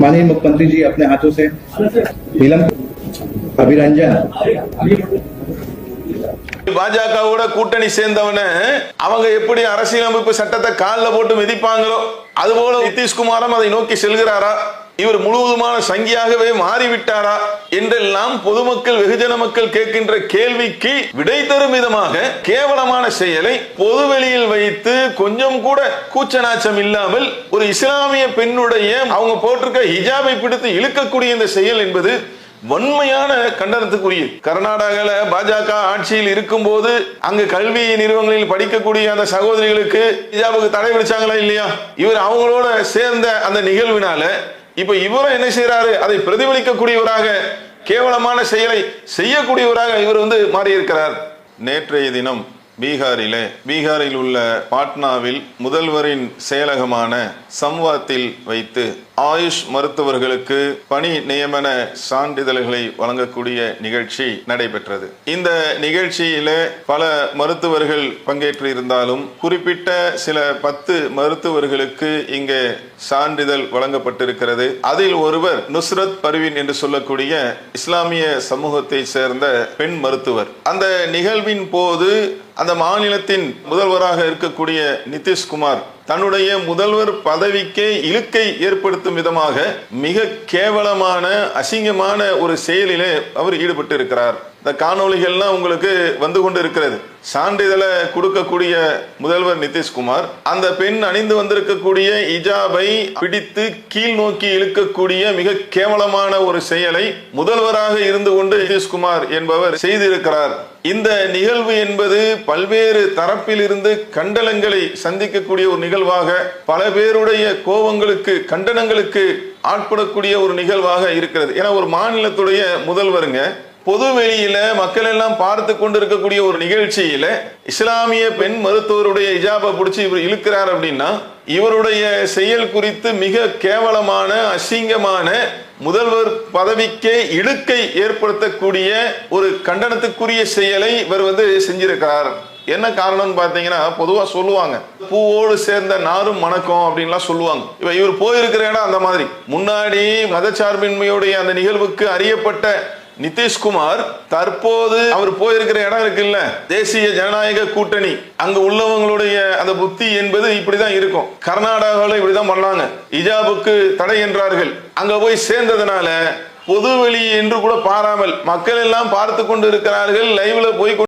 माननीय मुख्यमंत्री जी अपने हाथों से नीलम अभिरंजन பாஜகவோட கூட்டணி சேர்ந்தவன அவங்க எப்படி அரசியலமைப்பு சட்டத்தை காலில் போட்டு மிதிப்பாங்களோ அதுபோல நிதிஷ்குமாரும் அதை நோக்கி செல்கிறாரா, இவர் முழுவதுமான சங்கியாகவே மாறிவிட்டாரா என்றெல்லாம் பொதுமக்கள் வெகுஜன மக்கள் கேட்கின்ற கேள்விக்கு விடை தரும் விதமாக கேவலமான செயலை பொதுவெளியில் வைத்து கொஞ்சம் கூட கூச்சநாச்சம் இல்லாமல் ஒரு இஸ்லாமிய பெண்ணுடைய அவங்க போட்டிருக்க ஹிஜாபை பிடித்து இழுக்கக்கூடிய இந்த செயல் என்பது வன்மையான கண்டனத்துக்குரிய. கர்நாடகால பாஜக ஆட்சியில் இருக்கும் போது அங்கு கல்வி நிறுவனங்களில் படிக்கக்கூடிய அந்த சகோதரிகளுக்கு ஹிஜாபுக்கு தடை விதிச்சாங்களா இல்லையா? இவர் அவங்களோட சேர்ந்த அந்த நிகழ்வினால இப்ப இவரும் என்ன செய்யறாரு, அதை பிரதிபலிக்கக்கூடியவராக கேவலமான செயலை செய்யக்கூடியவராக இவர் மாறியிருக்கிறார். நேற்றைய தினம் பீகாரில் உள்ள பாட்னாவில் முதல்வரின் செயலகமான சம்வாத்தில் வைத்து ஆயுஷ் மருத்துவர்களுக்கு பணி நியமன சான்றிதழ்களை வழங்கக்கூடிய நிகழ்ச்சி நடைபெற்றது. இந்த நிகழ்ச்சியில பல மருத்துவர்கள் பங்கேற்று இருந்தாலும் குறிப்பிட்ட சில 10 மருத்துவர்களுக்கு இங்கே சான்றிதழ் வழங்கப்பட்டிருக்கிறது. அதில் ஒருவர் நுஸ்ரத் பர்வீன் என்று சொல்லக்கூடிய இஸ்லாமிய சமூகத்தை சேர்ந்த பெண் மருத்துவர். அந்த நிகழ்வின் போது அந்த மாநிலத்தின் முதல்வராக இருக்கக்கூடிய நிதிஷ்குமார் தன்னுடைய முதல்வர் பதவிக்கே இழுக்கை ஏற்படுத்தும் விதமாக மிக கேவலமான அசிங்கமான ஒரு செயலிலே அவர் ஈடுபட்டு இருக்கிறார். இந்த காணொளிகள்லாம் உங்களுக்கு வந்து கொண்டு இருக்கிறது. சான்றிதழை கொடுக்கக்கூடிய முதல்வர் நிதிஷ்குமார் அந்த பெண் அணிந்து வந்திருக்கக்கூடிய ஹிஜாபை பிடித்து கீழ் நோக்கி இழுக்கக்கூடிய மிக கேவலமான ஒரு செயலை முதல்வராக இருந்து கொண்டு நிதிஷ்குமார் என்பவர் செய்திருக்கிறார். இந்த நிகழ்வு என்பது பல்வேறு தரப்பில் இருந்து கண்டனங்களை சந்திக்கக்கூடிய ஒரு நிகழ்வாக, பல பேருடைய கோபங்களுக்கு கண்டனங்களுக்கு ஆட்படக்கூடிய ஒரு நிகழ்வாக இருக்கிறது. ஏன்னா ஒரு மாநிலத்துடைய முதல்வருங்க பொது வெளியில மக்கள் எல்லாம் பார்த்து கொண்டிருக்கக்கூடிய ஒரு நிகழ்ச்சியில இஸ்லாமிய பெண் மருத்துவருடைய ஹிஜாபை பிடிச்சி இவர் இழுக்கிறார் அப்படின்னா இவருடைய செயல் குறித்து மிக கேவலமான அசிங்கமான முதல்வர் பதவிக்கே இழுக்கை ஏற்படுத்தக்கூடிய ஒரு கண்டனத்துக்குரிய செயலை இவர் செஞ்சிருக்கிறார். என்ன காரணம்னு பாத்தீங்கன்னா பொதுவா சொல்லுவாங்க பூவோடு சேர்ந்த நாரும் மணக்கம் அப்படின்லாம் சொல்லுவாங்க. இவர் போயிருக்கிற இடம் அந்த மாதிரி. முன்னாடி மதச்சார்பின்மையுடைய அந்த நிகழ்வுக்கு அறியப்பட்ட நிதிஷ்குமார் தற்போது அவர் போயிருக்கிற இடம் இருக்குல்ல, தேசிய ஜனநாயக கூட்டணி, அங்க உள்ளவங்களுடைய அந்த புத்தி என்பது இப்படிதான் இருக்கும். கர்நாடகாவில் இப்படிதான் பண்ணாங்க, ஹிஜாபுக்கு தடை என்றார்கள். அங்க போய் சேர்ந்ததுனால பொதுவெளி என்று கூட பாராமல் மக்கள் எல்லாம் பார்த்து கொண்டு இருக்கிறார்கள். லைவ்ல போய்